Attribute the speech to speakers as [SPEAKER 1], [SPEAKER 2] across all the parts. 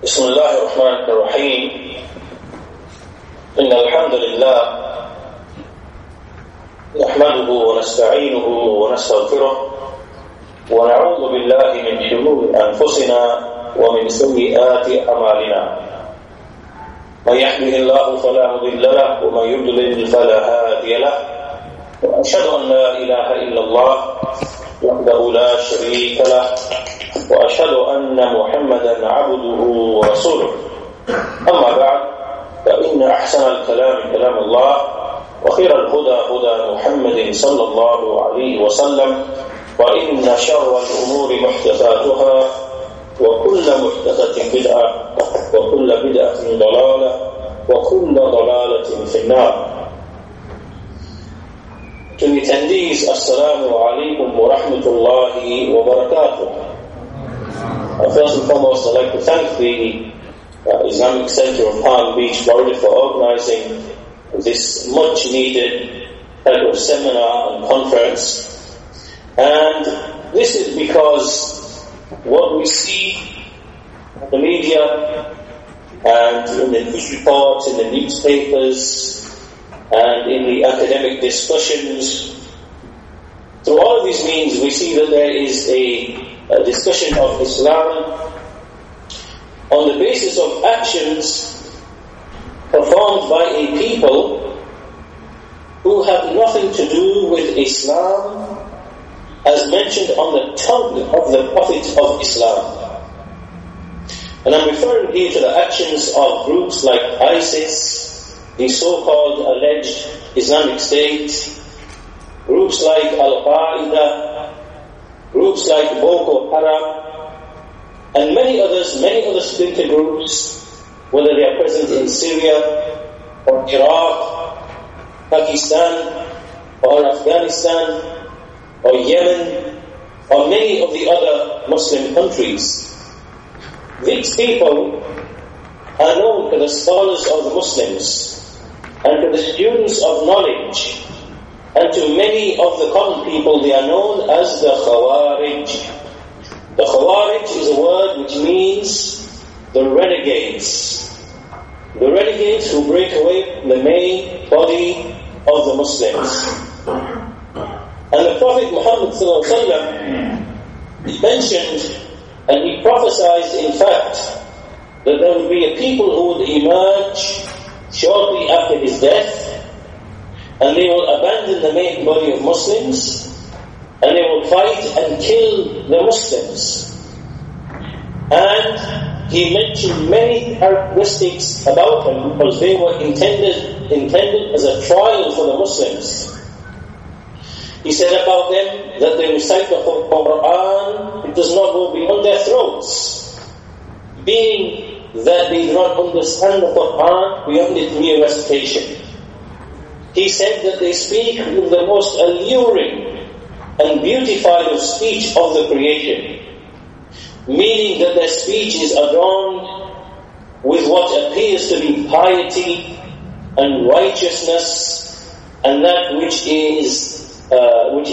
[SPEAKER 1] بسم الله الرحمن الرحيم إن الحمد لله نحمده ونستعينه ونستغفره ونعوذ بالله من شرور أنفسنا ومن سيئات أعمالنا من يهده الله فلا مضل له ومن يضلل فلا هادي له وأشهد أن لا إله إلا الله وحده لا شريك له وأشهد أن محمدا عبده ورسوله أما بعد فإن أحسن الكلام كلام الله وخير الهدى هدى محمد صلى الله عليه وسلم وإن شر الأمور محدثاتها وكل محدثة بدعة وكل بدعة ضلالة وكل ضلالة في النار. To the attendees, Assalamu alaikum wa rahmatullahi wa barakatuh. First and foremost, I'd like to thank the Islamic Center of Palm Beach, Florida for organizing this much needed type of seminar and conference. And this is because what we see in the media and in the news reports, in the newspapers, and in the academic discussions, through all of these means we see that there is a discussion of Islam on the basis of actions performed by a people who have nothing to do with Islam as mentioned on the tongue of the Prophet of Islam. And I'm referring here to the actions of groups like ISIS, the so-called alleged Islamic State, groups like Al-Qaeda, groups like Boko Haram, and many other splinter groups, whether they are present in Syria, or Iraq, Pakistan, or Afghanistan, or Yemen, or many of the other Muslim countries. These people are known to the scholars of the Muslims, and to the students of knowledge, and to many of the common people. They are known as the Khawaarij. The Khawaarij is a word which means the renegades. The renegades who break away from the main body of the Muslims. And the Prophet Muhammad ﷺ, he mentioned and he prophesied in fact that there would be a people who would emerge shortly after his death, and they will abandon the main body of Muslims, and they will fight and kill the Muslims. And he mentioned many characteristics about them because they were intended as a trial for the Muslims. He said about them that they recite the Quran, it does not go beyond their throats, being that they do not understand the Quran beyond its mere recitation. He said that they speak with the most alluring and beautified of speech of the creation, meaning that their speech is adorned with what appears to be piety and righteousness, and that which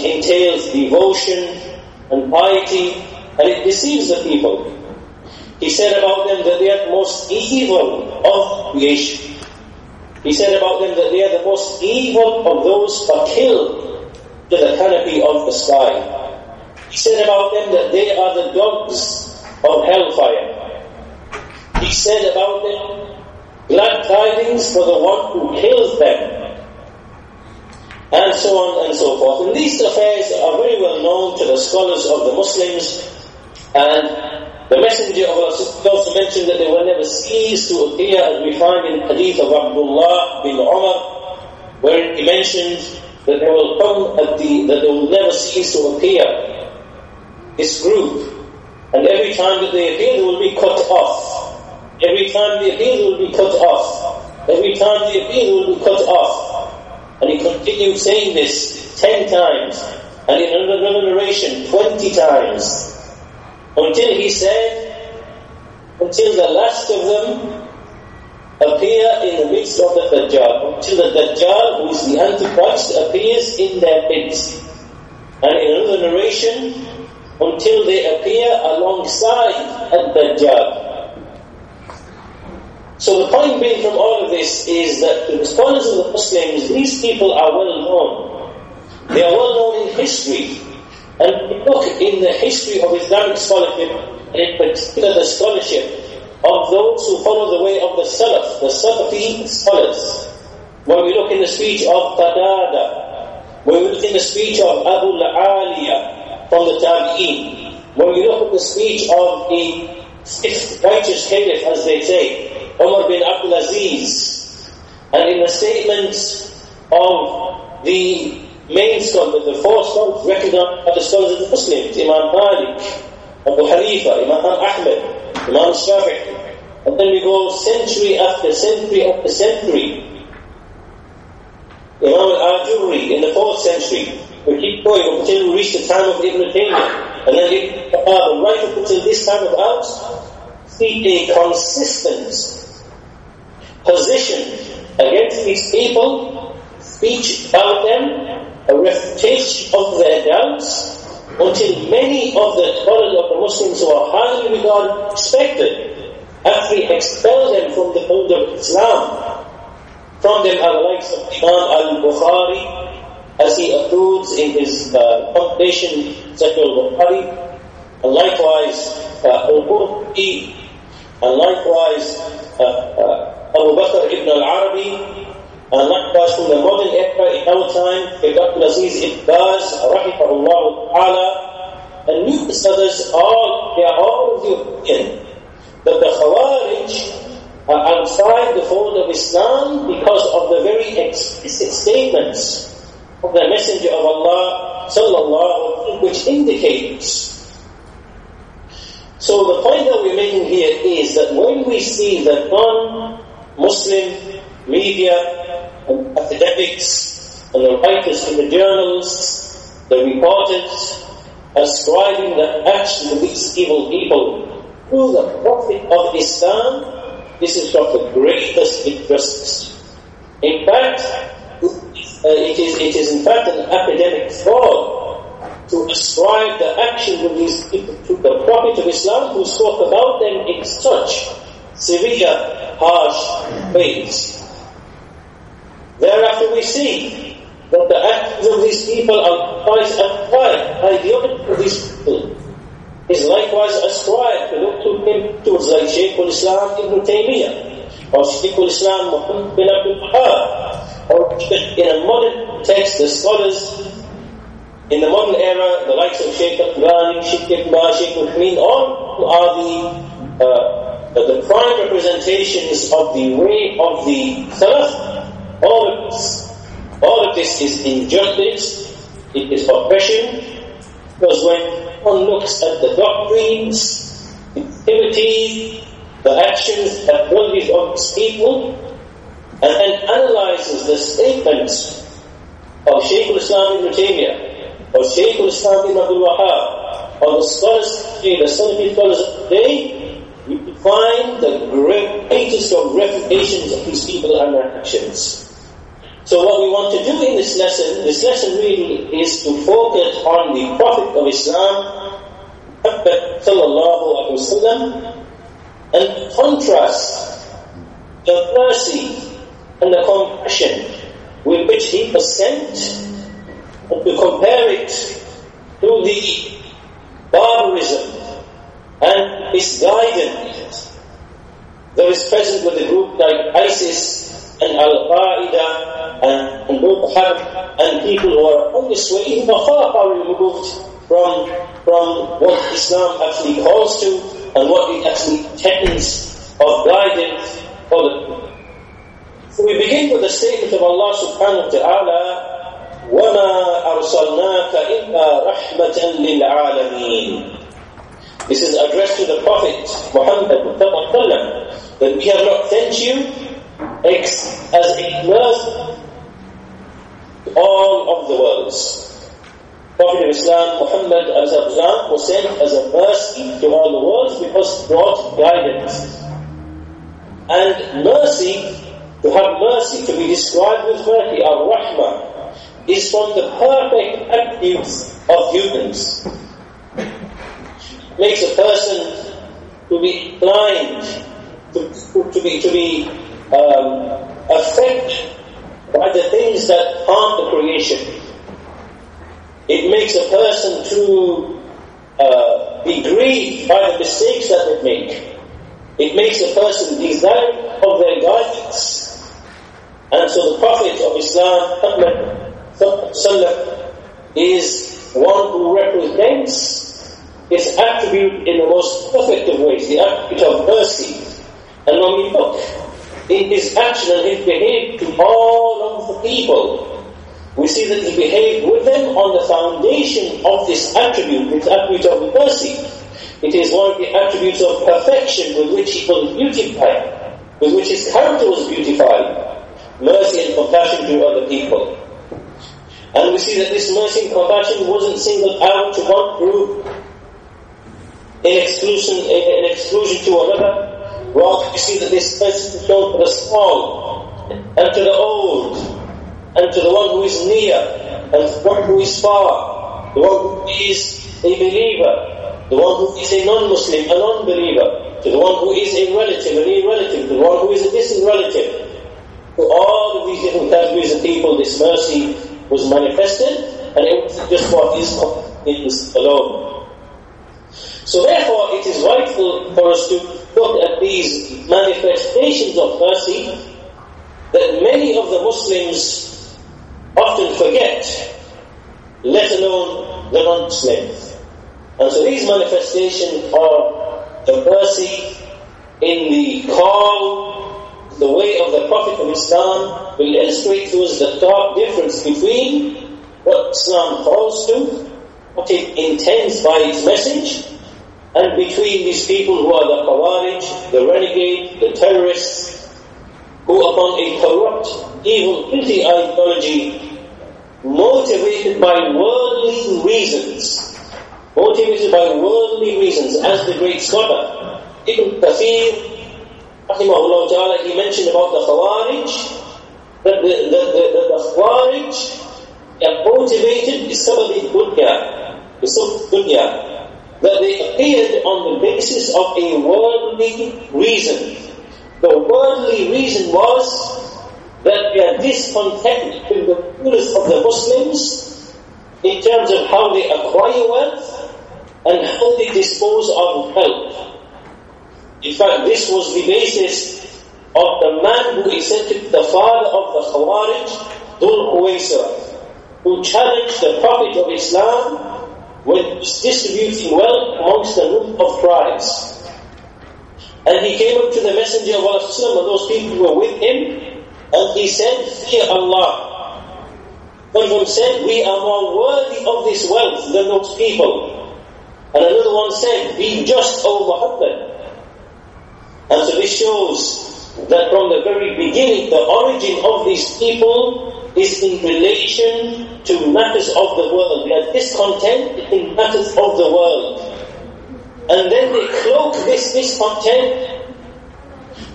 [SPEAKER 1] entails devotion and piety, and it deceives the people. He said about them that they are the most evil of creation. He said about them that they are the most evil of those who are killed to the canopy of the sky. He said about them that they are the dogs of hellfire. He said about them, glad tidings for the one who kills them, and so on and so forth. And these affairs are very well known to the scholars of the Muslims, and the Messenger of Allah also mentioned that they will never cease to appear, as we find in the hadith of Abdullah bin Umar, where he mentioned that they will that they will never cease to appear, this group, and every time that they appear, they will be cut off. Every time they appear, they will be cut off. Every time they appear, they will be cut off. And he continued saying this 10 times, and in another narration 20 times. Until he said, until the last of them appear in the midst of the Dajjal, until the Dajjal, who is the Antichrist, appears in their midst. And in another narration, until they appear alongside Al-Dajjal. So the point being from all of this is that to the scholars of the Muslims, these people are well known. They are well known in history. And if you look in the history of Islamic scholarship, and in particular the scholarship of those who follow the way of the Salaf, the Salafi scholars, when we look in the speech of Qatada, when we look in the speech of Abu al-Aliya from the Tabi'een, when we look at the speech of the sixth righteous caliph, as they say, Umar bin Abdul Aziz, and in the statements of the main scholars, the four scholars recognized by the scholars of the Muslims, Imam Malik, Abu Hanifa, Imam Ahmed, Imam Shafi'i, and then we go century after century after century. Imam al-Ajurri in the 4th century. We keep going until we reach the time of Ibn Taymiyyah, and then right up until this time of ours, see a consistent position against these people, speech about them, a refutation of their doubts, until many of the scholars of the Muslims who are highly regarded, respected, actually expel them from the fold of Islam. From them are the likes of Imam al-Bukhari, as he alludes in his compilation, Sahih al-Bukhari, and likewise al-Qurtubi, and likewise Abu Bakr ibn al-Arabi, and likewise from the modern era in our time, Abdul Aziz ibn Baz, rahimahullah ta'ala, and numerous others, they are all of the opinion that the Khawaarij are outside the fold of Islam because of the very explicit statements of the Messenger of Allah, sallallaahu, which indicates. So the point that we're making here is that when we see the non-Muslim media and academics and the writers in the journals, the reporters, ascribing the action of these evil people to the Prophet of Islam, this is of the greatest interest. In fact, it is in fact an academic fraud to ascribe the actions of these people to the Prophet of Islam, who spoke about them in such severe, harsh ways. Thereafter we see that the actions of these people are likewise ascribed, ideology of these people is likewise ascribed towards like Shaykh al-Islam Ibn Taymiyyah, or Shaykh al-Islam Muhammad bin Abdul Wahhab, or in a modern text, the scholars in the modern era, the likes of Shaykh al-Ghani, Shaykh ibn Baz, Shaykh al-Hameen, all are the prime representations of the way of the Salaf. All of this is injustice, it is oppression, because when one looks at the doctrines, the activities, the actions, the abilities of these people, and then analyzes the statements of Shaykh al-Islam Ibn Taymiyyah, or Shaykh al-Islam Ibn Abdul Wahhab, or the scholars, the Salafi scholars of today, you will find the greatest of refutations of these people and their actions. So what we want to do in this lesson really is to focus on the Prophet of Islam, Muhammad sallallahu alayhi wa sallam, and contrast the mercy and the compassion with which he was sent, and to compare it to the barbarism and misguidance that is present with a group like ISIS and Al-Qaeda and Boko Haram and people who are on this way, even far removed from what Islam actually calls to and what it actually intends of guidance for the people. So we begin with the statement of Allah subhanahu wa ta'ala, وَمَا أَرْسَلْنَاكَ إِلَّا رَحْمَةً لِلْعَالَمِينَ. This is addressed to the Prophet Muhammad, that we have not sent you as a mercy to all of the worlds. Prophet of Islam, Muhammad was sent as a mercy to all the worlds because he brought guidance. And mercy, to have mercy, to be described with mercy, ar-Rahmah, is from the perfect attributes of humans. It makes a person to be inclined to be affected by the things that harm the creation. It makes a person to be grieved by the mistakes that they make. It makes a person desire of their guidance. And so the Prophet of Islam, Muhammad sallam, is one who represents his attribute in the most perfect of ways, the attribute of mercy. And when we look in his action and his behavior to all of the people, we see that he behaved with them on the foundation of this attribute of mercy. It is one of the attributes of perfection with which he was beautified, with which his character was beautified. Mercy and compassion to other people. And we see that this mercy and compassion wasn't singled out to one group in exclusion to another. Rather, we see that this mercy is shown to the small and to the old, and to the one who is near, and to the one who is far, the one who is a believer, the one who is a non-Muslim, a non-believer, to the one who is a relative, an irrelative, to the one who is a distant relative. To all of these different categories of people, this mercy was manifested, and it wasn't just for his alone. So therefore, it is rightful for us to look at these manifestations of mercy that many of the Muslims often forget, let alone the non-Muslims. And so these manifestations are the mercy in the call, the way of the Prophet of Islam will illustrate to us the stark difference between what Islam calls to, what it intends by its message, and between these people who are the Khawaarij, the renegade, the terrorists, who upon a corrupt, evil, guilty ideology, motivated by worldly reasons, as the great scholar Ibn Kathir, rahimahullah ta'ala, he mentioned about the Khawaarij, that the Khawaarij are motivated dunya, that they appeared on the basis of a worldly reason. The worldly reason was that they are discontent with the rulers of the Muslims in terms of how they acquire wealth and how they dispose of wealth. In fact, this was the basis of the man who is said to be the father of the Khawaarij, Dhul Khuwaisira, who challenged the Prophet of Islam when he was distributing wealth amongst the group of tribes. And he came up to the Messenger of Allah and those people who were with him, and he said, "Fear Allah." One of them said, "We are more worthy of this wealth than those people." And another one said, "Be just, O Muhammad." And so this shows that from the very beginning, the origin of these people is in relation to matters of the world. They are discontent in matters of the world. And then they cloak this discontent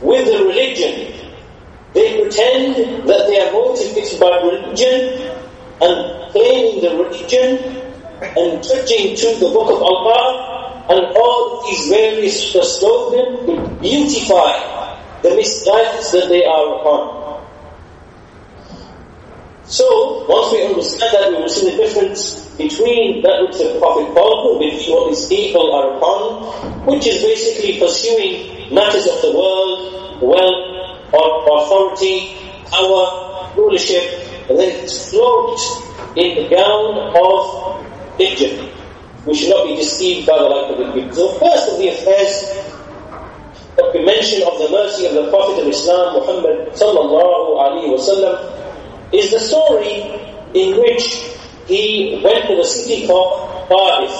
[SPEAKER 1] with the religion. They pretend that they are motivated by religion and claiming the religion and judging to the book of Allah and all these various slogans to beautify the misguidance that they are upon. So, once we understand that, we will see the difference between that which the Prophet called, between what these people are upon, which is basically pursuing matters of the world, wealth, or authority, power, rulership, and then it's cloaked in the gown of religion. We should not be deceived by the like of the people. So, first of the affairs that we mention of the mercy of the Prophet of Islam, Muhammad sallallaahu alayhi wa sallam, is the story in which he went to the city called Ta'if.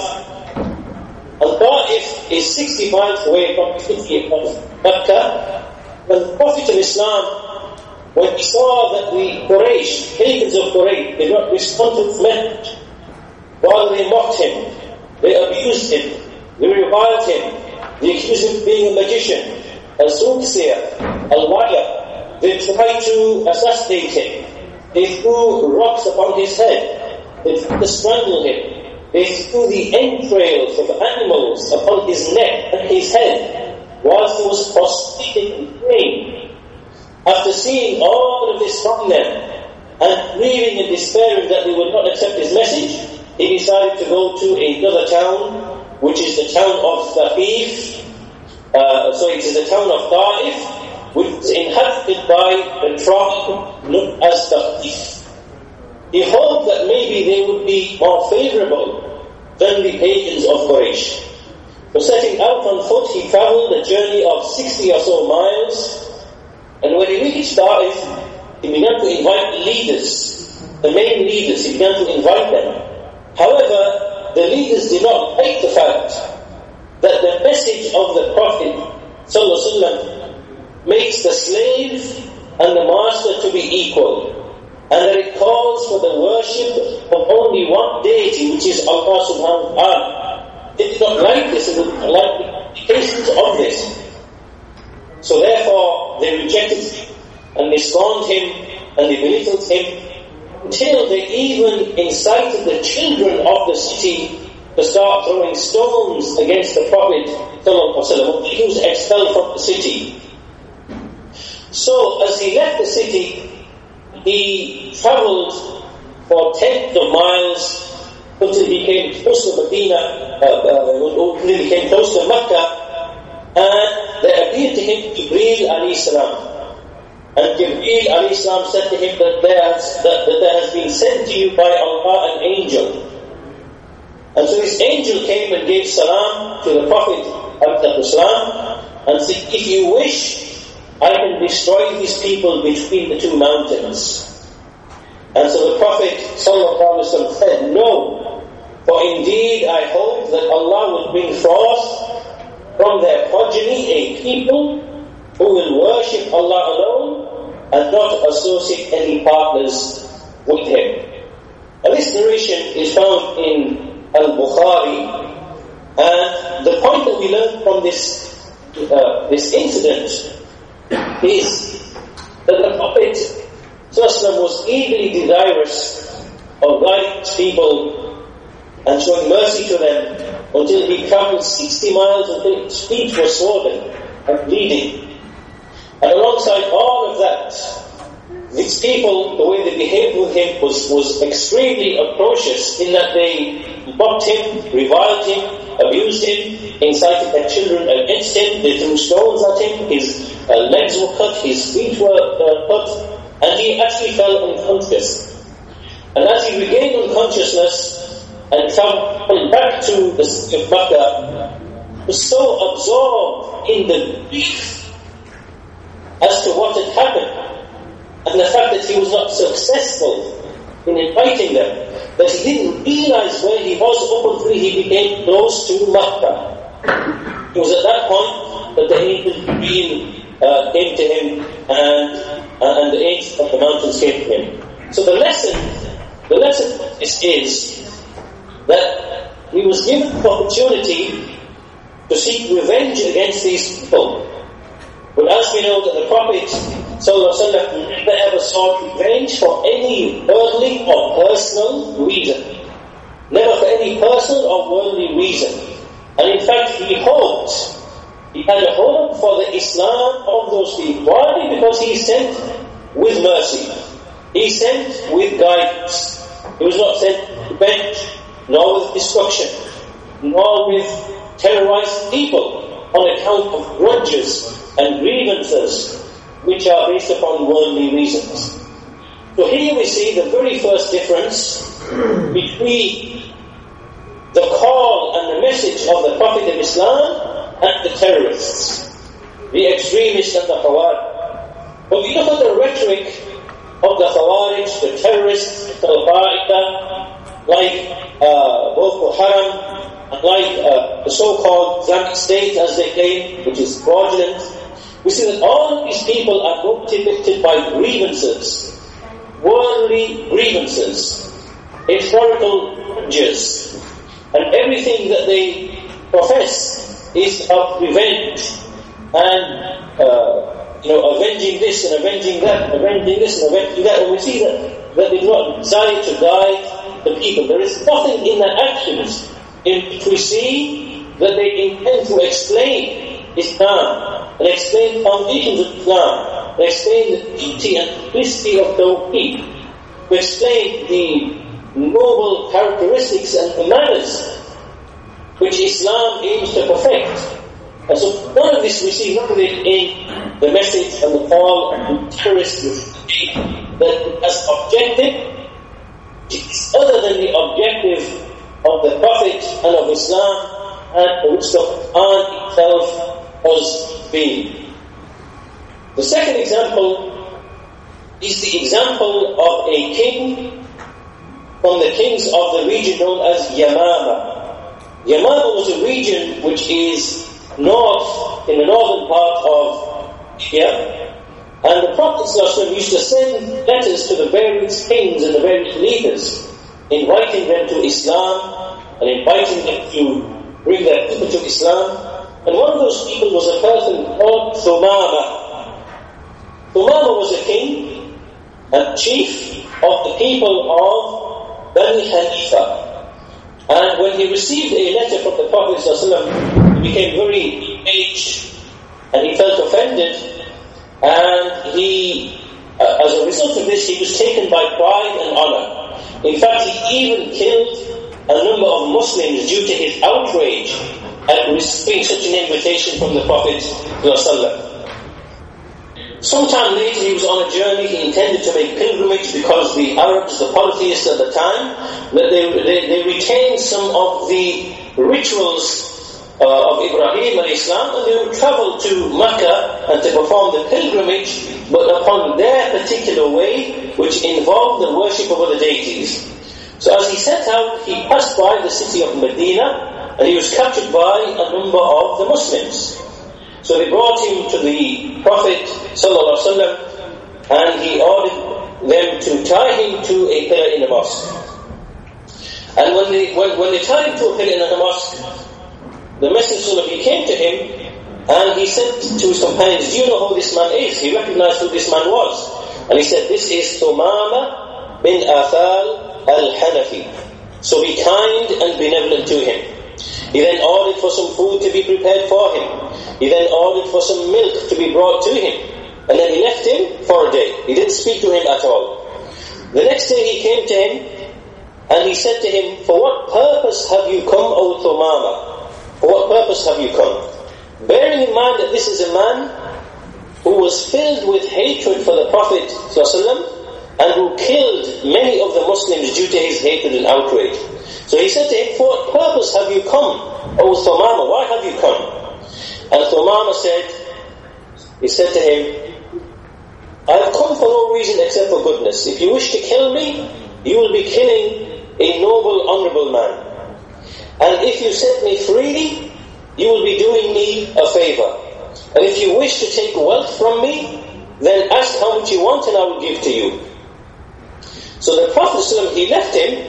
[SPEAKER 1] And Ta'if is 60 miles away from the city of Mecca. When the Prophet of Islam, when he saw that the Quraysh, pagans of Quraysh, did not respond to his message, while they mocked him, they abused him, they reviled him, they accused him of being a magician, a soothsayer, a liar, they tried to assassinate him. They threw rocks upon his head. They tried to strangle him. They threw the entrails of animals upon his neck and his head. whilst he was prostrated and praying, after seeing all of this from them, and grieving and despairing that they would not accept his message, he decided to go to another town, which is the town of Rafiq. So it is the town of Ta'if, which is inhabited by the tribe known as Rafiq. He hoped that maybe they would be more favorable than the pagans of Quraysh. So setting out on foot, he traveled a journey of 60 or so miles, and when he reached Ta'if, he began to invite the leaders, the main leaders. He began to invite them. However, the leaders did not like the fact that the message of the Prophet ﷺ makes the slave and the master to be equal, and that it calls for the worship of only one deity, which is Allah subhanahu wa ta'ala. They did not like this, and they did not like the implications of this. So therefore, they rejected him, and they scorned him, and they belittled him, until they even incited the children of the city to start throwing stones against the Prophet ﷺ. He was expelled from the city. So as he left the city, he travelled for tens of miles until he came close to Medina, until he came close to Mecca, and there appeared to him Jibreel alayhi salam. And Jibreel alayhi salam said to him that there has been sent to you by Allah an angel. And so this angel came and gave salam to the Prophet and said, if you wish, I can destroy these people between the two mountains. And so the Prophet ﷺ said, no, for indeed I hope that Allah will bring forth from their progeny a people who will worship Allah alone and not associate any partners with Him. And this narration is found in Al-Bukhari, and the point that we learn from this incident is that the Prophet was eagerly desirous of guiding his people and showing mercy to them until he traveled 60 miles until his feet were swollen and bleeding. And alongside all of that, these people, the way they behaved with him was extremely atrocious, in that they mocked him, reviled him, abused him, incited their children against him, they threw stones at him, his legs were cut, his feet were cut, and he actually fell unconscious. And as he regained unconsciousness and traveled back to the city of Mecca, he was so absorbed in the grief as to what had happened, and the fact that he was not successful in inviting them, that he didn't realize where he was up until he became close to Makkah. It was at that point that the angel came to him, and the angels of the mountains came to him. So the lesson is that he was given the opportunity to seek revenge against these people. But as we know that the Prophet ﷺ never ever sought revenge for any worldly or personal reason. Never for any personal or worldly reason. And in fact, he had a hope for the Islam of those people. Why? Because he sent with mercy. He sent with guidance. He was not sent with revenge, nor with destruction, nor with terrorized people on account of grudges and grievances which are based upon worldly reasons. So here we see the very first difference between the call and the message of the Prophet of Islam and the terrorists, the extremists and the Khawaarij. But we look at the rhetoric of the Khawaarij, the terrorists, the Al-Qaeda, like Boko Haram, and like the so-called Islamic State as they claim, which is fraudulent. We see that all of these people are motivated by grievances, worldly grievances, historical grudges, and everything that they profess is of revenge and avenging this and avenging that, avenging this and avenging that. And we see that they do not desire to guide the people. There is nothing in their actions in which we see that they intend to explain Islam, and explained the foundations of Islam, and explained the beauty and simplicity of Tawheed, to explain the noble characteristics and the manners which Islam aims to perfect. And so none of this we see, none of it in the message and the call and the terrorist that as objective is other than the objective of the Prophet and of Islam and which the Quran itself has been. The second example is the example of a king from the kings of the region known as Yamama. Yamama was a region which is north, in the northern part of Iyaad, and the Prophet ﷺ used to send letters to the various kings and the various leaders, inviting them to Islam and inviting them to bring their people to Islam. And one of those people was a person called Thumama. Thumama was a king and chief of the people of Bani Hanifa. And when he received a letter from the Prophet ﷺ, he became very enraged and he felt offended, and he, as a result of this, he was taken by pride and honor. In fact, he even killed a number of Muslims due to his outrage at receiving such an invitation from the Prophet ﷺ. Sometime later he was on a journey. He intended to make pilgrimage because the Arabs, the polytheists at the time, that they retained some of the rituals of Ibrahim and Islam, and they would travel to Mecca and to perform the pilgrimage, but upon their particular way, which involved the worship of other deities. So as he set out, he passed by the city of Medina, and he was captured by a number of the Muslims. So they brought him to the Prophet ﷺ, and he ordered them to tie him to a pillar in the mosque. And when they tied him to a pillar in the mosque, the Messenger of Allah came to him, and he said to his companions, "Do you know who this man is?" He recognized who this man was, and he said, "This is Thumama bin Athal al-Hanafi. So be kind and benevolent to him." He then ordered for some food to be prepared for him. He then ordered for some milk to be brought to him. And then he left him for a day. He didn't speak to him at all. The next day he came to him, and he said to him, "For what purpose have you come, O Thumama? For what purpose have you come?" Bearing in mind that this is a man who was filled with hatred for the Prophet ﷺ, and who killed many of the Muslims due to his hatred and outrage. So he said to him, "For what purpose have you come, O Thumama? Why have you come?" And Thumama said to him, "I have come for no reason except for goodness. If you wish to kill me, you will be killing a noble, honorable man. And if you set me free, you will be doing me a favor. And if you wish to take wealth from me, then ask how much you want and I will give to you." So the Prophet ﷺ, he left him,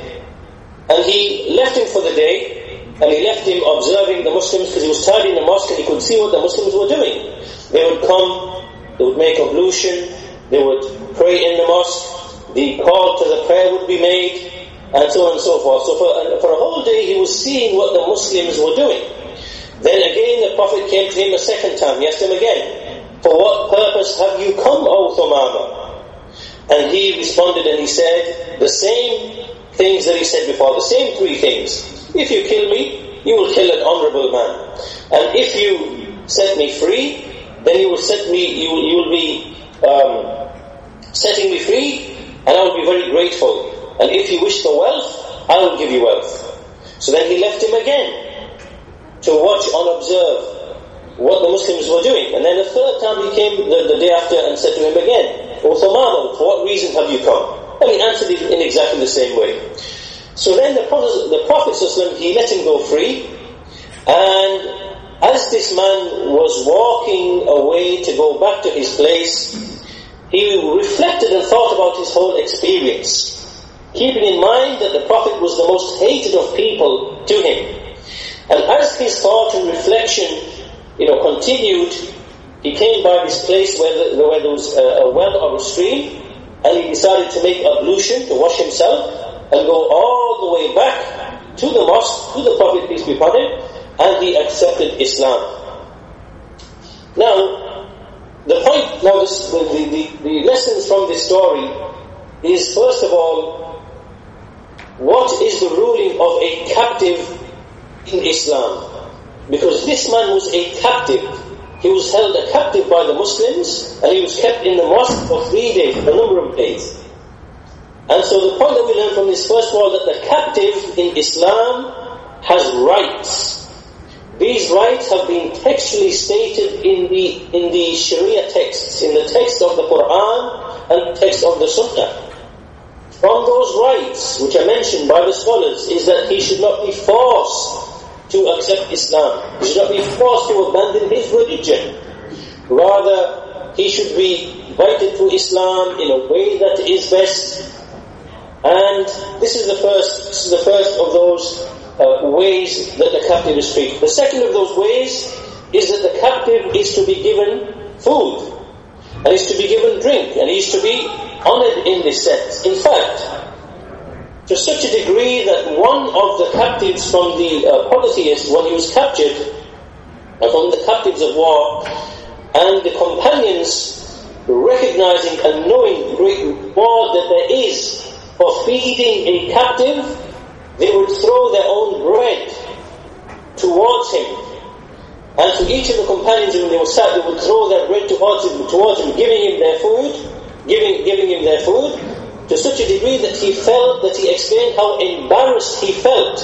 [SPEAKER 1] and he left him for the day, and he left him observing the Muslims, because he was tied in the mosque and he could see what the Muslims were doing. They would come, they would make ablution, they would pray in the mosque, the call to the prayer would be made, and so on and so forth. So for a whole day he was seeing what the Muslims were doing. Then again the Prophet came to him a second time. He asked him again, "For what purpose have you come, O Thumama?" And he responded and he said the same things that he said before, the same three things. "If you kill me, you will kill an honorable man. And if you set me free, then you will be setting me free, and I will be very grateful. And if you wish for wealth, I will give you wealth." So then he left him again to watch and observe what the Muslims were doing. And then the third time he came the day after and said to him again, "O Thumama, for what reason have you come?" And he answered it in exactly the same way. So then the Prophet ﷺ, he let him go free, and as this man was walking away to go back to his place, he reflected and thought about his whole experience, keeping in mind that the Prophet was the most hated of people to him. And as his thought and reflection continued, he came by this place where there was a well or a stream, and he decided to make ablution, to wash himself, and go all the way back to the mosque, to the Prophet, peace be upon him, and he accepted Islam. Now, the lessons from this story is, first of all, what is the ruling of a captive in Islam? Because this man was a captive. He was held a captive by the Muslims, and he was kept in the mosque for 3 days, a number of days. And so the point that we learn from this, first of all, that the captive in Islam has rights. These rights have been textually stated in the Sharia texts, in the text of the Quran and the text of the Sunnah. From those rights, which are mentioned by the scholars, is that he should not be forced to accept Islam. He should not be forced to abandon his religion. Rather, he should be invited to Islam in a way that is best. And this is the first of those ways that the captive is treated. The second of those ways is that the captive is to be given food, and is to be given drink, and he is to be honored in this sense. In fact, to such a degree that one of the captives from the polytheists, when he was captured, from the captives of war, and the companions recognizing and knowing the great reward that there is for feeding a captive, they would throw their own bread towards him. And to each of the companions, when they were sat, they would throw their bread towards him, giving him their food, giving him their food, to such a degree that he explained how embarrassed he felt.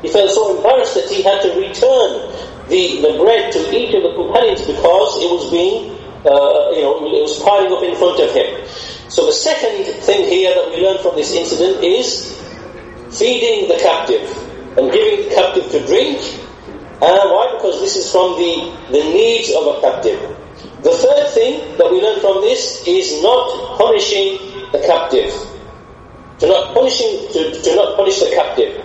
[SPEAKER 1] He felt so embarrassed that he had to return the bread to each of the companions because it was being, it was piling up in front of him. So the second thing here that we learn from this incident is feeding the captive and giving the captive to drink. Why? Because this is from the needs of a captive. The third thing that we learn from this is not punishing the captive. To not punish the captive.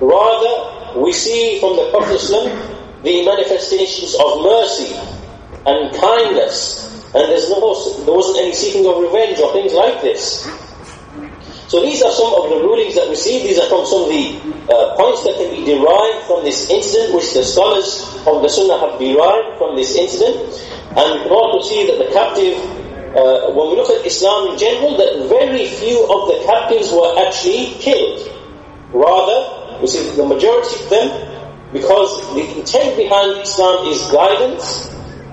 [SPEAKER 1] Rather, we see from the Prophet ﷺ the manifestations of mercy and kindness, and there wasn't any seeking of revenge or things like this. So these are some of the rulings that we see. These are from some of the points that can be derived from this incident, which the scholars of the Sunnah have derived from this incident. And we can also see that the captive, when we look at Islam in general, that very few of the captives were actually killed. Rather, we see that the majority of them, because the intent behind Islam is guidance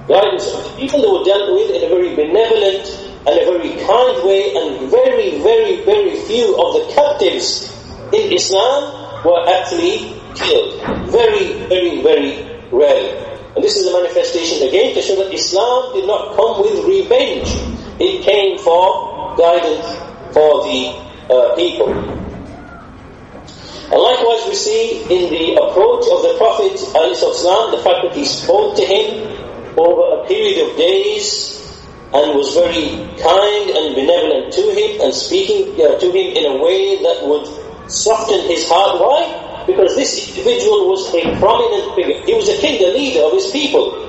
[SPEAKER 1] of the people that were dealt with in a very benevolent and a very kind way, and very, very, very few of the captives in Islam were actually killed. Very, very, very rarely. And this is a manifestation again to show that Islam did not come with revenge. It came for guidance for the people. And likewise we see in the approach of the Prophet ﷺ, the fact that he spoke to him over a period of days and was very kind and benevolent to him, and speaking to him in a way that would soften his heart. Why? Because this individual was a prominent figure. He was a king, a leader of his people.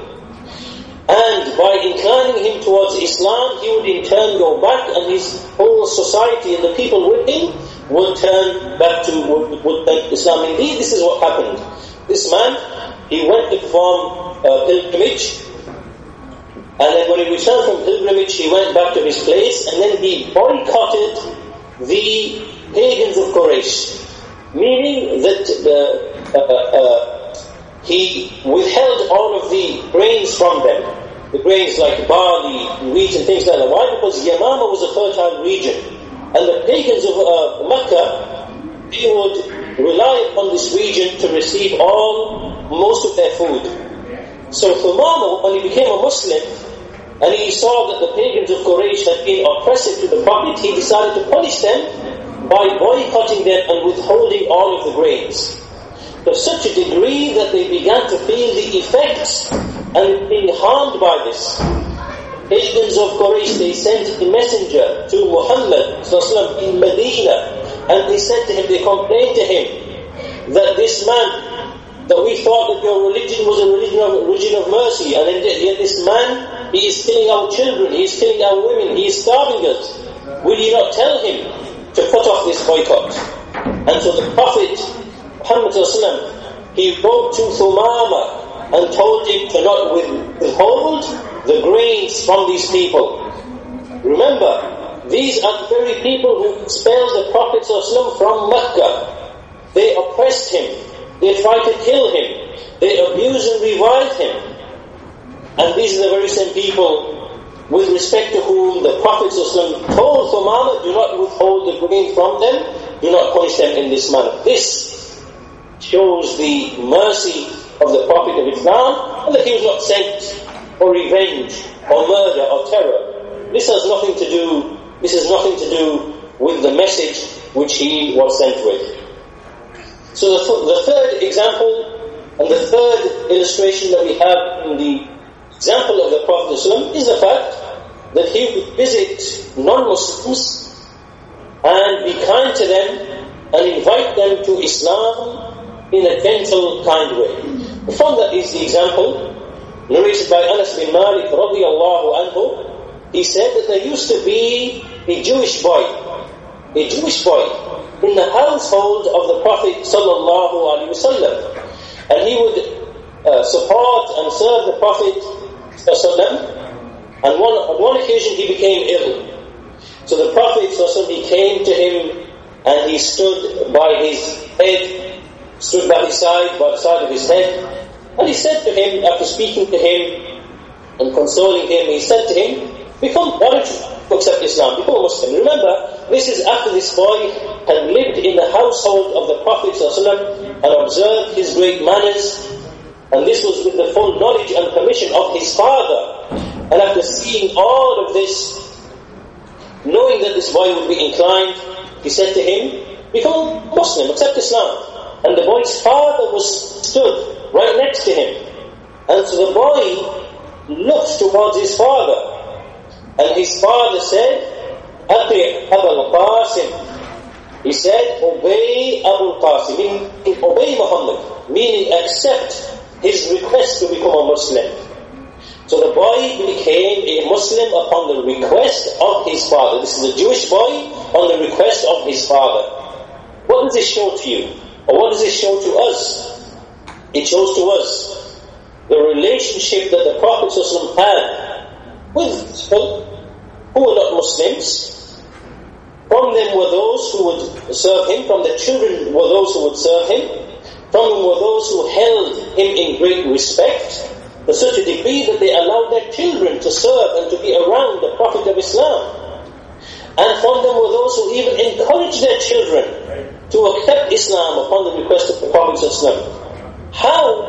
[SPEAKER 1] And by inclining him towards Islam, he would in turn go back, and his whole society and the people with him would turn back to Islam. Indeed, this is what happened. This man, he went to perform pilgrimage, and then when he returned from pilgrimage, he went back to his place, and then he boycotted the pagans of Quraysh, meaning that he withheld all of the grains from them, the grains like barley, wheat and things like that. Why? Because Yamama was a fertile region, and the pagans of Mecca, they would rely upon this region to receive most of their food. So Thumama, when he became a Muslim, and he saw that the pagans of Quraysh had been oppressive to the Prophet, he decided to punish them by boycotting them and withholding all of the grains. To such a degree that they began to feel the effects and being harmed by this. Pagans of Quraysh, they sent a messenger to Muhammad in Medina, and they said to him, they complained to him that this man, that we thought that your religion was a religion of mercy, and yet this man, he is killing our children, he is killing our women, he is starving us. Will you not tell him to put off this boycott? And so the Prophet Muhammad ﷺ, he wrote to Thumama and told him to not withhold the grains from these people. Remember, these are the very people who expelled the Prophet ﷺ from Mecca. They oppressed him. They tried to kill him. They abused and reviled him. And these are the very same people with respect to whom the Prophet ﷺ told Umama, do not withhold the grain from them, do not punish them in this manner. This shows the mercy of the Prophet of Islam, and that he was not sent for revenge or murder or terror. This has nothing to do with the message which he was sent with. So the third example and the third illustration that we have in the example of the Prophet ﷺ is the fact that he would visit non-Muslims and be kind to them and invite them to Islam in a gentle, kind way. From that is the example narrated by Anas bin Malik radiyallahu anhu. He said that there used to be a Jewish boy in the household of the Prophet sallallahu alaihi wasallam, and he would support and serve the Prophet sallam. And on one occasion he became ill. So the Prophet sallam, he came to him and he stood by his side, by the side of his head, and he said to him, after speaking to him and consoling him, he said to him, why don't you accept Islam, become a Muslim. Remember, this is after this boy had lived in the household of the Prophet ﷺ and observed his great manners, and this was with the full knowledge and permission of his father. And after seeing all of this, knowing that this boy would be inclined, he said to him, become a Muslim, accept Islam. And the boy's father stood right next to him. And so the boy looked towards his father. And his father said, Ati Abul Qasim. He said, obey Abul Qasim, meaning obey Muhammad, meaning accept his request to become a Muslim. So the boy became a Muslim upon the request of his father. This is a Jewish boy on the request of his father. What does this show to you? Or what does this show to us? It shows to us the relationship that the Prophet ﷺ had with people who were not Muslims. From them were those who would serve him, from the children were those who would serve him, from them were those who held him in great respect, to such a degree that they allowed their children to serve and to be around the Prophet of Islam. And from them were those who even encouraged their children to accept Islam upon the request of the Prophet ﷺ. How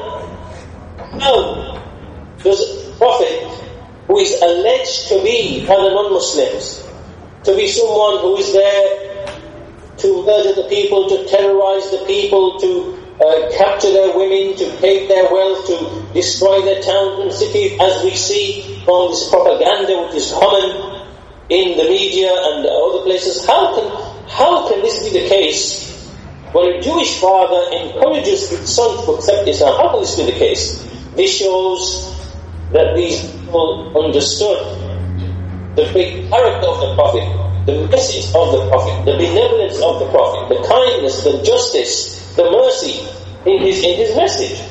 [SPEAKER 1] does a Prophet who is alleged to be by the non-Muslims, to be someone who is there to murder the people, to terrorize the people, to capture their women, to take their wealth, to destroy their towns and cities, as we see from this propaganda which is common in the media and other places? How can this be the case when a Jewish father encourages his son to accept Islam? How can this be the case? This shows that these people understood the great character of the Prophet, the message of the Prophet, the benevolence of the Prophet, the kindness, the justice, the mercy in his message.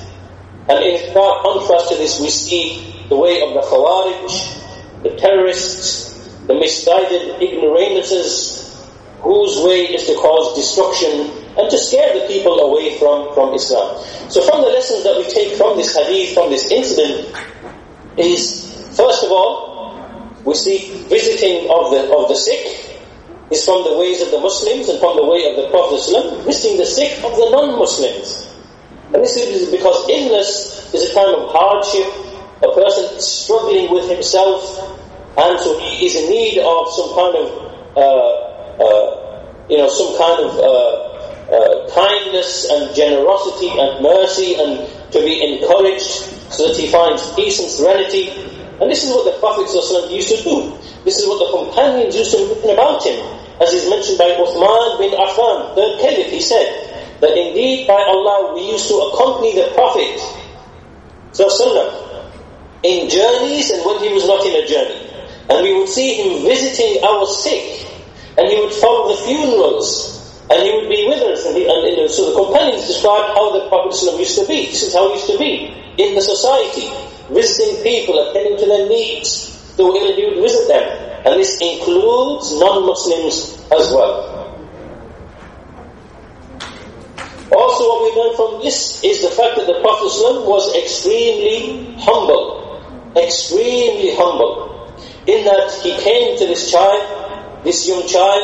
[SPEAKER 1] And in stark contrast to this, we see the way of the Khawaarij, the terrorists, the misguided ignoramuses, whose way is to cause destruction and to scare the people away from Islam. So from the lessons that we take from this hadith, from this incident, is, first of all, we see visiting of the sick is from the ways of the Muslims and from the way of the Prophet ﷺ, visiting the sick of the non-Muslims. And this is because illness is a time of hardship. A person is struggling with himself, and so he is in need of some kind of kindness and generosity and mercy, and to be encouraged so that he finds peace and serenity. And this is what the Prophet ﷺ used to do. This is what the companions used to written about him. As is mentioned by Uthman bin Affan, third caliph, he said that indeed by Allah we used to accompany the Prophet ﷺ in journeys and when he was not in a journey. And we would see him visiting our sick, and he would follow the funerals, and he would be with us. So the companions described how the Prophet ﷺ used to be. This is how he used to be in the society. visiting people, attending to their needs. So he would visit them. And this includes non-Muslims as well. Also, what we learn from this is the fact that the Prophet ﷺ was extremely humble. Extremely humble. In that he came to this child, this young child,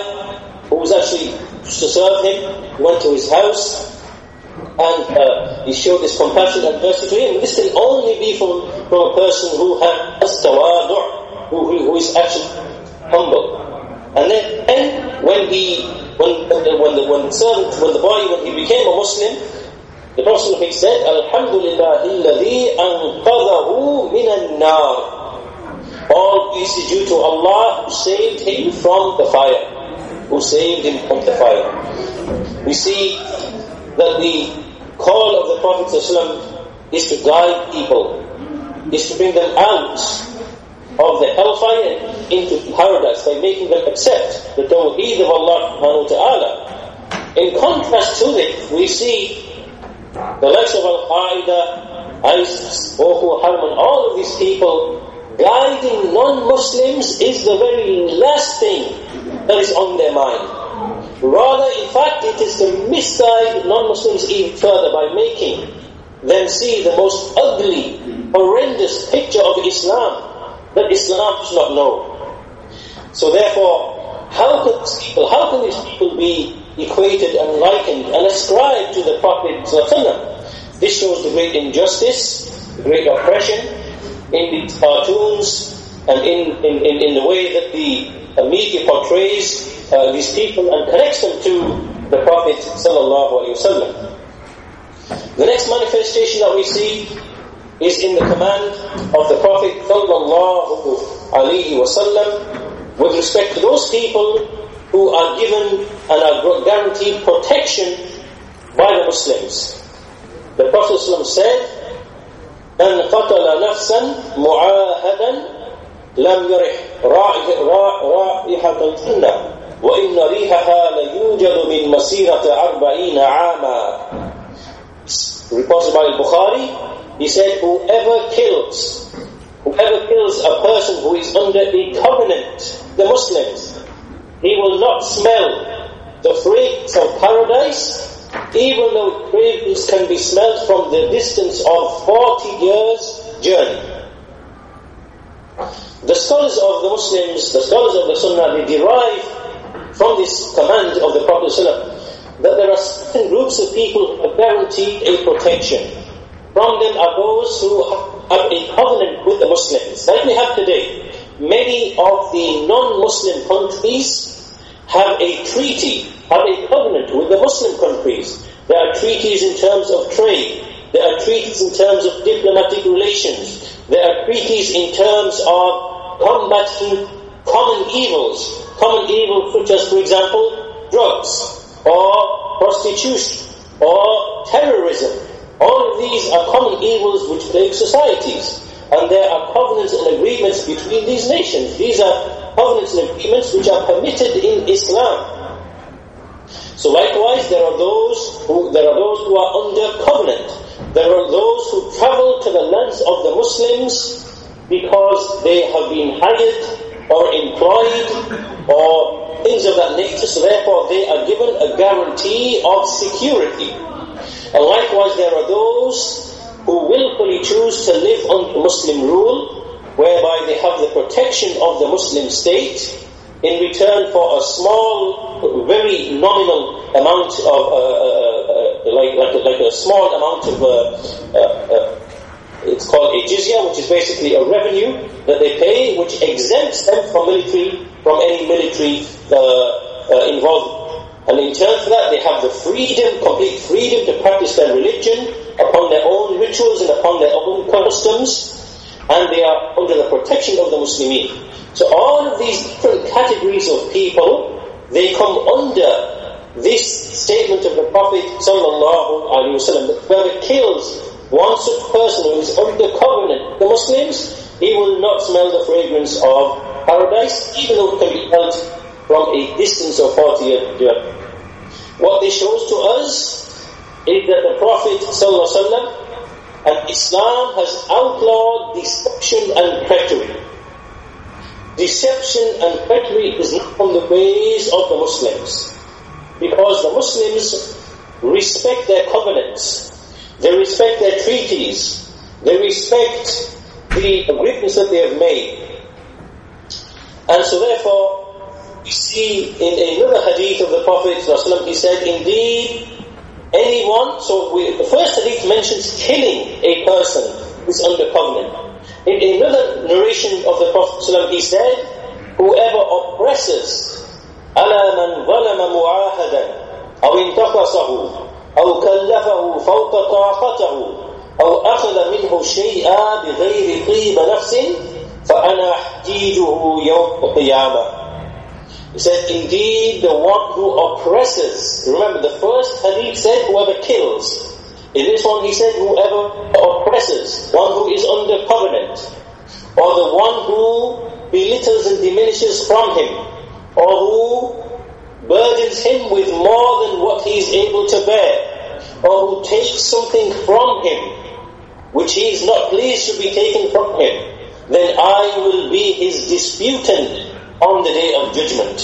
[SPEAKER 1] who was actually to serve him, went to his house, and he showed this compassion and mercy to him. This can only be from a person who has tawadu', who is actually humble. And then when the boy became a Muslim, the Prophet said, Alhamdulillahi alladhi anqadhahu minan nar. All praise is due to Allah who saved him from the fire. Who saved him from the fire. We see that the call of the Prophet ﷺ is to guide people, is to bring them out of the hellfire into paradise by making them accept the tawheed of Allah subhanahu wa ta'ala. In contrast to it, we see the likes of Al-Qaeda, ISIS, Boko Haram, and all of these people guiding non-Muslims is the very last thing that is on their mind. Rather, in fact, it is to misguide non-Muslims even further by making them see the most ugly, horrendous picture of Islam that Islam does not know. So therefore, how can these people be equated and likened and ascribed to the Prophet ﷺ? This shows the great injustice, the great oppression in these cartoons and in the way that the media portrays these people and connects them to the Prophet ﷺ. The next manifestation that we see is in the command of the Prophet alayhi with respect to those people who are given and are guaranteed protection by the Muslims. The Prophet ﷺ said, من قتل نفسا معاهدا لم يرح رائحة الجنة وإن ريحها ليوجد من مسيرة 40 عاما. Reported by Al-Bukhari, he said, whoever kills a person who is under a covenant, the Muslims, he will not smell the fragrance of paradise, even though fragrance can be smelled from the distance of 40 years' journey. The scholars of the Muslims, the scholars of the Sunnah, they derive from this command of the Prophet ﷺ that there are certain groups of people who are guaranteed a protection. From them are those who have a covenant with the Muslims, like we have today. Many of the non-Muslim countries have a treaty, have a covenant with the Muslim countries. There are treaties in terms of trade. There are treaties in terms of diplomatic relations. There are treaties in terms of combating common evils such as, for example, drugs, or prostitution, or terrorism. All of these are common evils which plague societies. And there are covenants and agreements between these nations. These are covenants and agreements which are permitted in Islam. So likewise, there are those who are under covenant. There are those who travel to the lands of the Muslims because they have been hired or employed or things of that nature, so therefore they are given a guarantee of security. And likewise, there are those who willfully choose to live under Muslim rule, whereby they have the protection of the Muslim state in return for a small, very nominal amount of, like a small amount of, it's called a jizya, which is basically a revenue that they pay, which exempts them from any military involvement. And in turn for that, they have the freedom, complete freedom to practice their religion upon their own rituals and upon their own customs, and they are under the protection of the Muslimin. So all of these different categories of people, they come under this statement of the Prophet ﷺ that whoever kills one such person who is under covenant, the Muslims, he will not smell the fragrance of paradise, even though it can be held from a distance of 40 years. What this shows to us is that the Prophet ﷺ And Islam has outlawed deception and treachery. Deception and treachery is not from the ways of the Muslims, because the Muslims respect their covenants, they respect their treaties, they respect the agreements that they have made. And so therefore, we see in another hadith of the Prophet ﷺ, he said, indeed, anyone, the first hadith mentions killing a person who is under covenant. In another narration of the Prophet ﷺ, he said, whoever oppresses ala man zalama mu'ahadan aw intaqasahu aw kallafahu fawqa taqatahu aw akhadha minhu shay'an bighayri tib nafsin fa ana ahjijuhu yawm al-qiyamah. He said, indeed, the one who oppresses, remember the first hadith said whoever kills. In this one he said whoever oppresses, one who is under covenant, or the one who belittles and diminishes from him, or who burdens him with more than what he is able to bear, or who takes something from him which he is not pleased should be taken from him, then I will be his disputant on the day of judgment.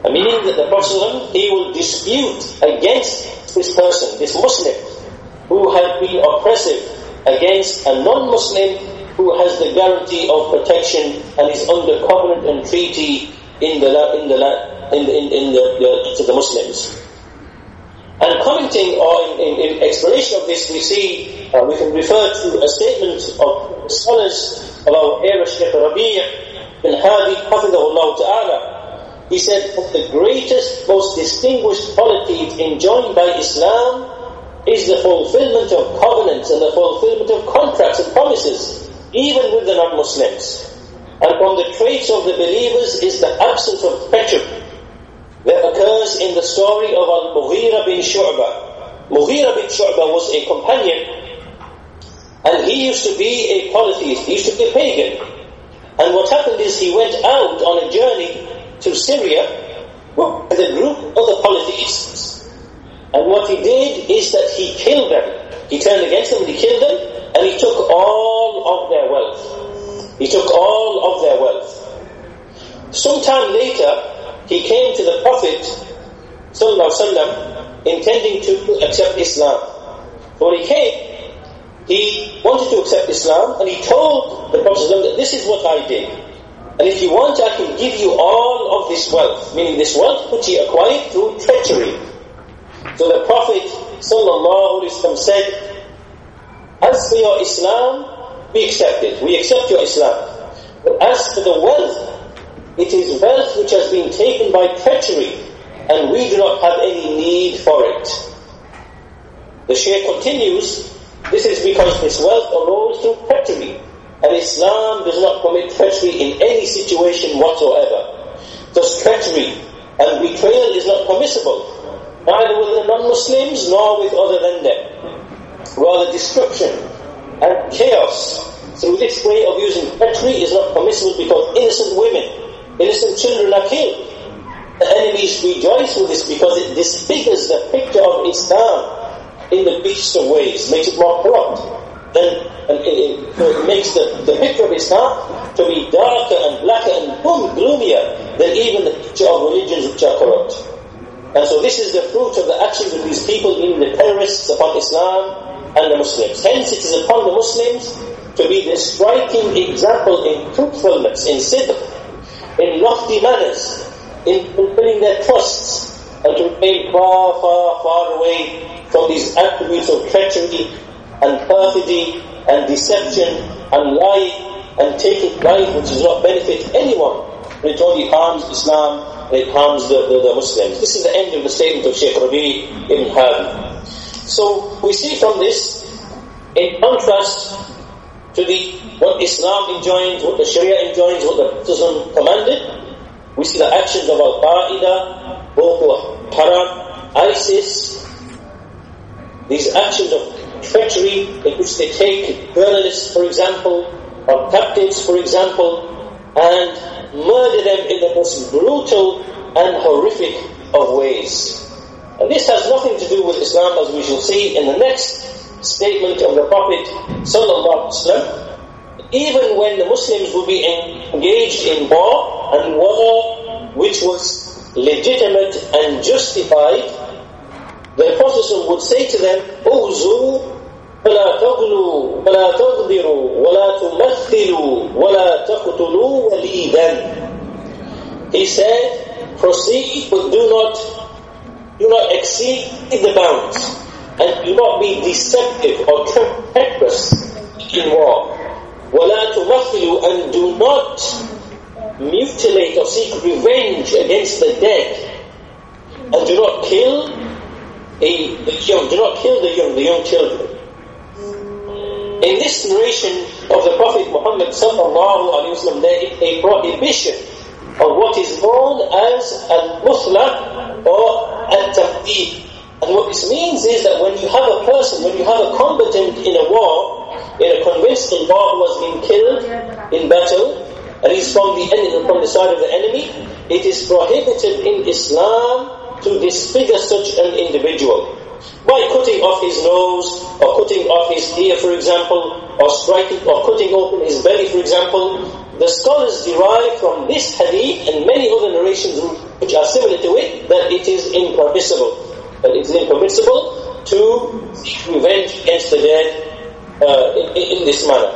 [SPEAKER 1] Meaning that the Prophet, he will dispute against this person, this Muslim, who has been oppressive against a non-Muslim who has the guarantee of protection and is under covenant and treaty to the Muslims. And commenting or in explanation of this, we see we can refer to a statement of scholars of our era, Shaykh Rafiq bin Hadi Hafidhahullah Ta'ala. He said, the greatest, most distinguished qualities enjoined by Islam is the fulfillment of covenants and the fulfillment of contracts and promises, even with the non-Muslims. And from the traits of the believers is the absence of treachery that occurs in the story of Al-Mughira bin Shu'bah. Mughira bin Shu'bah was a companion, and he used to be a polytheist, he used to be a pagan. And what happened is he went out on a journey to Syria with a group of other polytheists. And what he did is that he killed them. He turned against them and he killed them, and he took all of their wealth. He took all of their wealth. Sometime later, he came to the Prophet sallallahu alaihi wasallam intending to accept Islam. So when he came, he wanted to accept Islam, and he told the Prophet sallallahu alaihi wasallam that this is what I did. And if you want, I can give you all of this wealth, meaning this wealth which he acquired through treachery. So the Prophet sallallahu alaihi wasallam said, as for your Islam, we accept it. We accept your Islam. But as for the wealth, it is wealth which has been taken by treachery, and we do not have any need for it. The Shaykh continues, this is because this wealth arose through treachery, and Islam does not permit treachery in any situation whatsoever. Thus treachery and betrayal is not permissible, neither with the non-Muslims nor with other than them. Rather, destruction and chaos through this way of using treachery is not permissible, because innocent women, innocent children are killed. The enemies rejoice with this because it disfigures the picture of Islam in the bleakest of ways, makes it more corrupt. It makes the picture of Islam to be darker and blacker and gloomier than even the picture of religions which are corrupt. And so this is the fruit of the actions of these people, meaning the terrorists upon Islam and the Muslims. Hence it is upon the Muslims to be the striking example in truthfulness, in sidq, in lofty manners, in fulfilling their trusts, and to remain far, far, far away from these attributes of treachery and perfidy and deception and lying and taking life which does not benefit anyone. It only harms Islam, and it harms the Muslims. This is the end of the statement of Shaykh Rafiq ibn Hadi. So we see from this, in contrast to what Islam enjoins, what the Sharia enjoins, what the Prophet commanded, we see the actions of Al-Qaeda, Boko Haram, ISIS, these actions of treachery in which they take journalists, for example, or captives, for example, and murder them in the most brutal and horrific of ways. And this has nothing to do with Islam, as we shall see in the next statement of the Prophet sallallahu alaihi wasallam, even when the Muslims would be engaged in war, and war which was legitimate and justified, the Prophet would say to them, "Uzu فلا تغلوا ولا تغدروا ولا تمثلوا ولا تقتلوا وليدا." He said, proceed, but do not exceed the bounds, and do not be deceptive or treacherous in war. ولا تمثلوا, and do not mutilate or seek revenge against the dead, and do not kill the young children. In this narration of the Prophet Muhammad sallallahu alaihi wasallam, there is a prohibition of what is known as al-muthla or al-tabdid. And what this means is that when you have a combatant in a war, in a conventional war, who has been killed in battle, and he's from the side of the enemy, it is prohibited in Islam to disfigure such an individual by cutting off his nose, or cutting off his ear, for example, or striking, or cutting open his belly, for example. The scholars derive from this hadith and many other narrations which are similar to it that it is impermissible. That it is impermissible to seek revenge against the dead in this manner.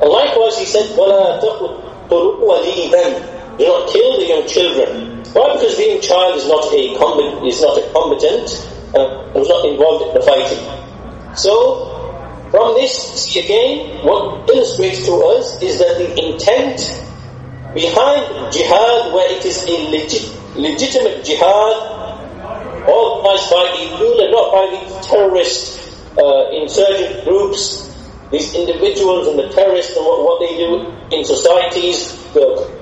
[SPEAKER 1] And likewise, he said, وَلَا تَقْتُلُوا وَلِيدًا, do not kill the young children. Why? Because the young child is not a combatant, and was not involved in the fighting. So, from this, see again, what illustrates to us is that the intent behind jihad, where it is a legitimate jihad, organized by the ruler, not by the terrorist insurgent groups, these individuals and the terrorists and what they do in societies,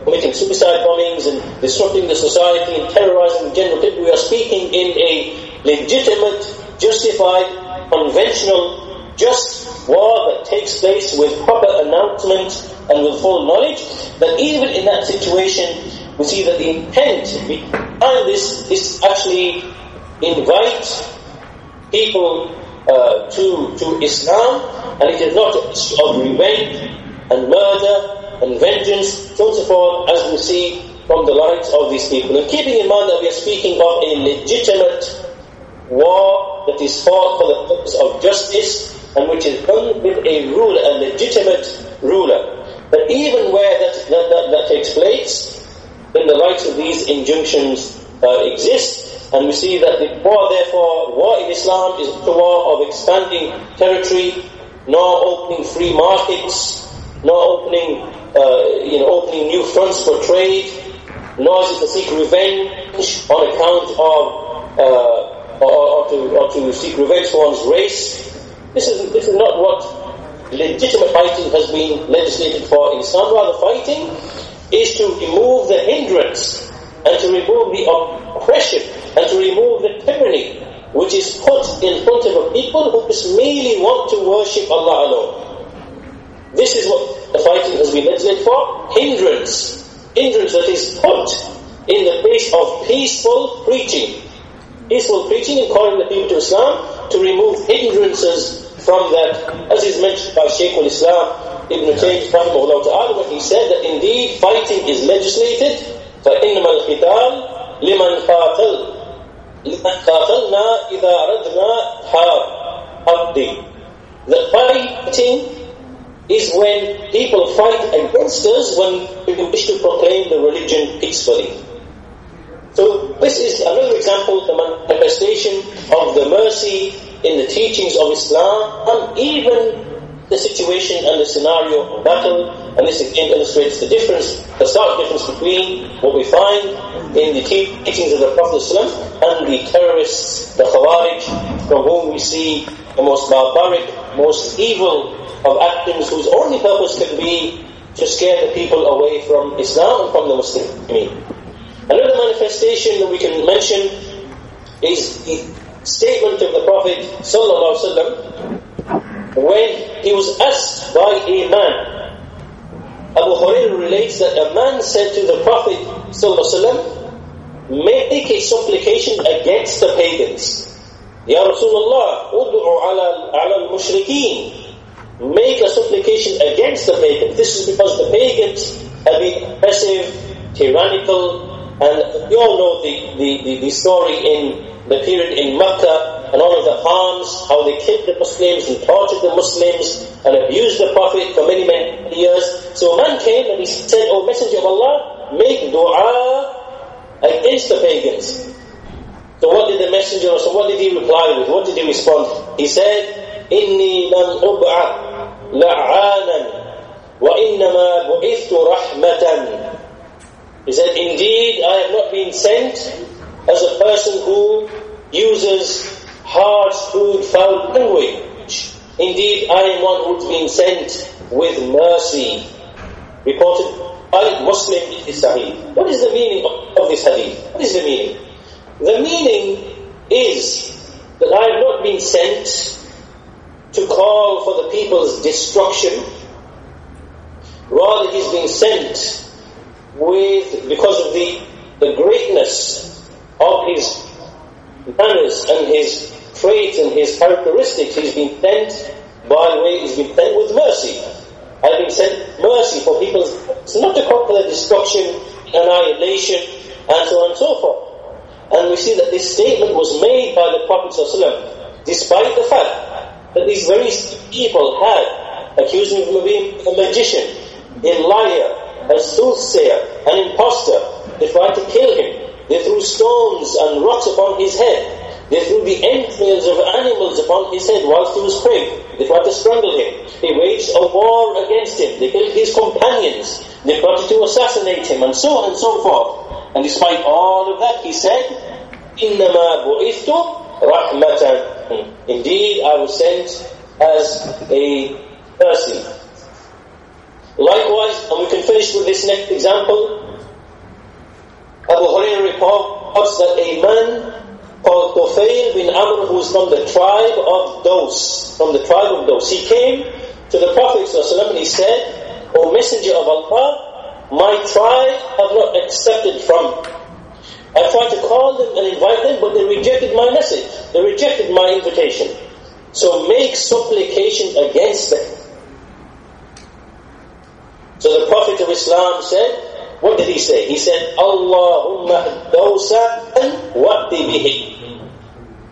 [SPEAKER 1] committing suicide bombings and disrupting the society and terrorizing the general people. We are speaking in a legitimate, justified, conventional, just war that takes place with proper announcement and with full knowledge. That even in that situation, we see that the intent behind this is actually invite people to Islam, and it is not a issue of revenge and murder and vengeance, so on and so forth, as we see from the lives of these people. And keeping in mind that we are speaking of a legitimate war that is fought for the purpose of justice, and which is done with a ruler, a legitimate ruler. But even where that takes place, then the rights of these injunctions exist, and we see that the war in Islam is not a war of expanding territory, nor opening free markets, nor opening new fronts for trade, nor is it to seek revenge on account of or to seek revenge for one's race. This is not what legitimate fighting has been legislated for in Islam. Rather, fighting is to remove the hindrance and to remove the oppression and to remove the tyranny which is put in front of a people who just merely want to worship Allah alone. This is what the fighting has been legislated for. Hindrance that is put in the face of peaceful preaching and calling the people to Islam, to remove hindrances from that, as is mentioned by Shaykh al-Islam Ibn Taymiyyah rahimahullah ta'ala, when he said that indeed fighting is legislated, فَإِنَّمَا الْقِتَالُ لِمَنْ قَاتَلْنَا إِذَا أَرَدْنَا حَرْبًا. That fighting is when people fight against us when we wish to proclaim the religion peacefully. So this is another example, the manifestation of the mercy in the teachings of Islam, and even the situation and the scenario of battle. And this again illustrates the stark difference between what we find in the teachings of the Prophet ﷺ and the terrorists, the Khawaarij, from whom we see the most barbaric, most evil of actions, whose only purpose can be to scare the people away from Islam and from the Muslim community. Another manifestation that we can mention is the statement of the Prophet ﷺ when he was asked by a man. Abu Hurairah relates that a man said to the Prophet ﷺ, make a supplication against the pagans. Ya Rasulullah, ud'u ala al-mushrikeen. Make a supplication against the pagans. This is because the pagans have been oppressive, tyrannical, and you all know the story in the period in Mecca and all of the harms, how they killed the Muslims and tortured the Muslims and abused the Prophet for many, many years. So a man came and he said, "O Messenger of Allah, make dua against the pagans." So what did the Messenger, so what did he reply with? What did he respond? He said, "Inni lam ub'a la'anan wa innama bu'ithtu rahmatan." He said, "Indeed, I have not been sent as a person who uses harsh, crude, foul language. Indeed, I am one who's been sent with mercy." Reported by Muslim in his Sahih. What is the meaning of this hadith? What is the meaning? The meaning is that I have not been sent to call for the people's destruction. Rather, he's been sent because of the greatness of his manners and his traits and his characteristics. He's been sent with mercy. I've been sent mercy for people's, so not to call for their destruction, annihilation, and so on and so forth. And we see that this statement was made by the Prophet ﷺ, despite the fact that these very people had accused him of being a magician, a liar, a soothsayer, an impostor. They tried to kill him. They threw stones and rocks upon his head. They threw the entrails of animals upon his head whilst he was praying. They tried to strangle him. They waged a war against him. They killed his companions. They plotted to assassinate him, and so on and so forth. And despite all of that, he said, "Innama bu'ithtu rahmatan." Indeed, I was sent as a mercy. Likewise, and we can finish with this next example, Abu Hurairah reports that a man called Tufail bin Amr, who is from the tribe of Dos, he came to the Prophet ﷺ and he said, "O Messenger of Allah, my tribe have not accepted from you. I tried to call them and invite them, but they rejected my message. They rejected my invitation. So make supplication against them." So the Prophet of Islam said, what did he say? He said, "Allahumma dawsa'an wa'ti bihi."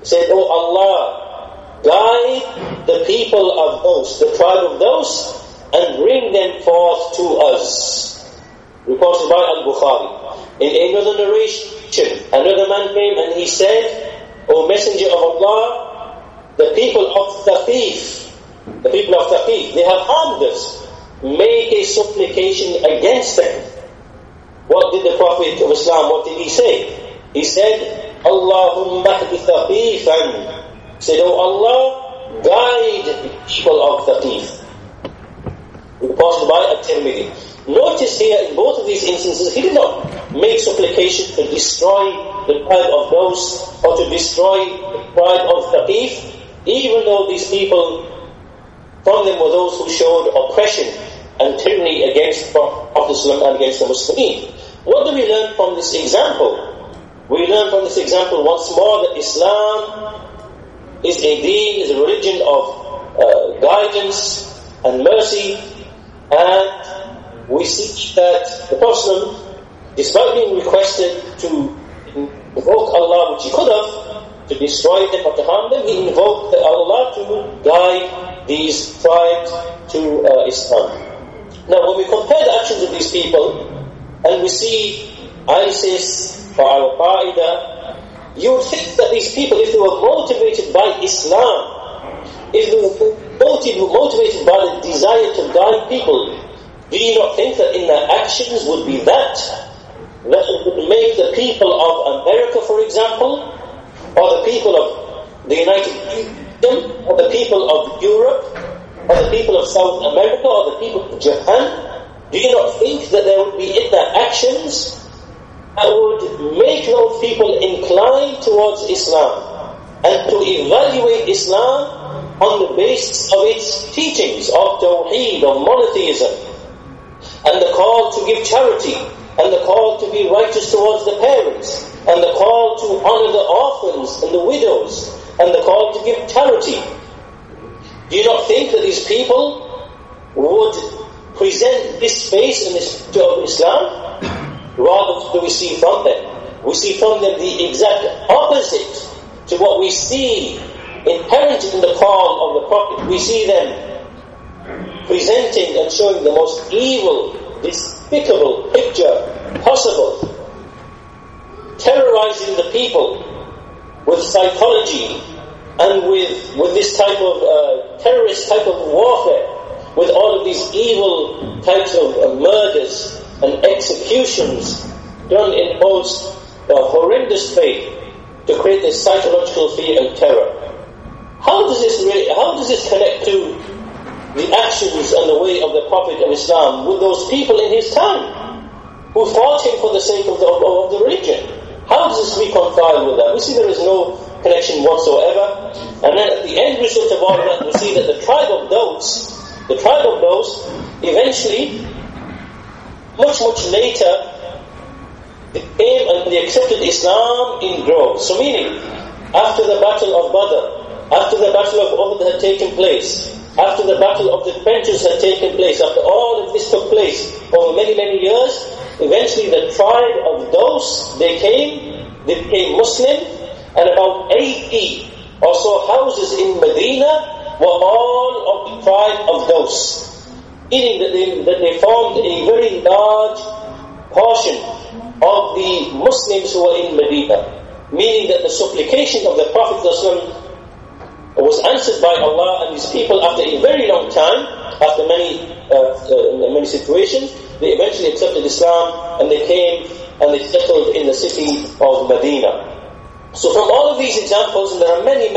[SPEAKER 1] He said, "Oh Allah, guide the people of Dos, the tribe of Dos, and bring them forth to us." Reported by Al-Bukhari. In another narration, another man came and he said, "O Messenger of Allah, the people of Thaqif, they have harmed us. Make a supplication against them." What did the Prophet of Islam, what did he say? He said, "Allahumma hdi Thaqifan." He said, "Oh Allah, guide the people of Thaqif." Reported by At-Tirmidhi. Notice here in both of these instances, he did not make supplication to destroy the tribe of Dos or to destroy the tribe of Thaqif, even though these people, from them were those who showed oppression and tyranny against Prophet and against the Muslims. What do we learn from this example? We learn from this example once more that Islam is a deen, is a religion of guidance and mercy, and we see that the Prophet, despite being requested to invoke Allah, which he could have, to destroy them or to harm them, he invoked Allah to guide these tribes to Islam. Now, when we compare the actions of these people, and we see ISIS or Al-Qaeda, you would think that these people, if they were motivated by Islam, if they were motivated by the desire to guide people, do you not think that in their actions would be that would make the people of America, for example, or the people of the United Kingdom, or the people of Europe, or the people of South America, or the people of Japan, do you not think that there would be in their actions that would make those people inclined towards Islam and to evaluate Islam on the basis of its teachings of Tawheed, of monotheism, and the call to give charity, and the call to be righteous towards the parents, and the call to honor the orphans and the widows, and the call to give charity. Do you not think that these people would present this face and this picture of Islam? Rather do we see from them? We see from them the exact opposite to what we see inherent in the call of the Prophet. We see them presenting and showing the most evil, despicable picture possible, terrorizing the people with psychology and with this type of terrorist type of warfare, with all of these evil types of murders and executions done in most horrendous way to create this psychological fear and terror. How does this connect to the actions and the way of the Prophet and Islam with those people in his time who fought him for the sake of the religion? How does this reconcile with that? We see there is no connection whatsoever. And then at the end result of all that, we see that the tribe of those eventually, much later, came and they accepted Islam in droves. So meaning, after the battle of Badr, after the battle of Uhud had taken place, after the battle of the trenches had taken place, after all of this took place over many years, eventually the tribe of those, they became Muslim, and about 80 or so houses in Medina were all of the tribe of those, meaning that they formed a very large portion of the Muslims who were in Medina, meaning that the supplication of the Prophet ﷺ was answered by Allah and His people after a very long time, after many situations. They eventually accepted Islam and they came and they settled in the city of Medina. So from all of these examples, and there are many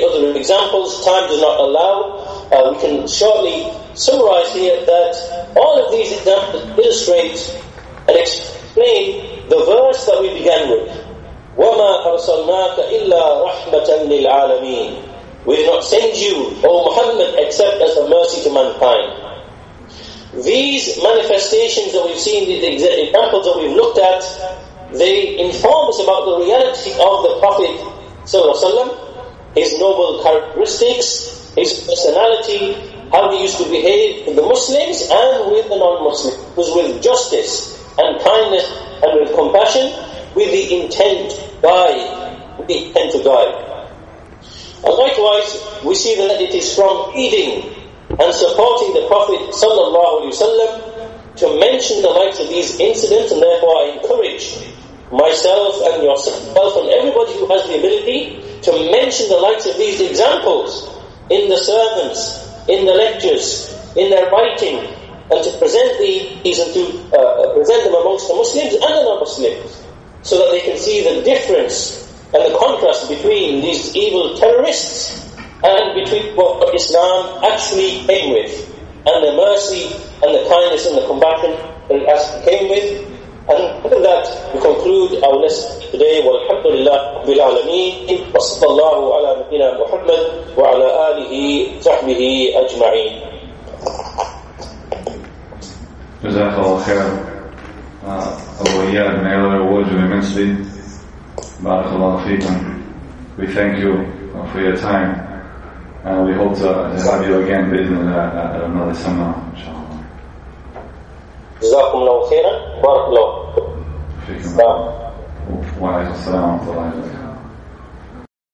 [SPEAKER 1] other examples, time does not allow, we can shortly summarize here that all of these examples illustrate and explain the verse that we began with. وَمَا أَرْسَلْنَاكَ إِلَّا رَحْمَةً لِلْعَالَمِينَ. We did not send you, O Muhammad, except as a mercy to mankind. These manifestations that we've seen, these examples that we've looked at, they inform us about the reality of the Prophet ﷺ, his noble characteristics, his personality, how he used to behave with the Muslims and with the non-Muslims. It was with justice and kindness and with compassion, with the intent to guide. And likewise, we see that it is from aiding and supporting the Prophet ﷺ to mention the likes of these incidents, and therefore I encourage myself and yourself and everybody who has the ability to mention the likes of these examples in the sermons, in the lectures, in their writing, and to present these and to present them amongst the Muslims and the non-Muslims, so that they can see the difference and the contrast between these evil terrorists and between what Islam actually came with, and the mercy and the kindness and the compassion that it came with. And after that, we conclude our lesson today. Walhamdulillah Rabbil Alameen. Wa sallallahu ala nabiyyina Muhammad wa ala alihi sahbihi ajma'een.
[SPEAKER 2] Jazakallah khair. Iyaad, may Allah reward you immensely. Barakallahu feekum. We thank you for your time, and we hope to have you again at another seminar, inshallah.
[SPEAKER 1] جزاكم الله خيرا بارك الله فيكم.
[SPEAKER 2] وعليكم السلام ورحمة الله وبركاته.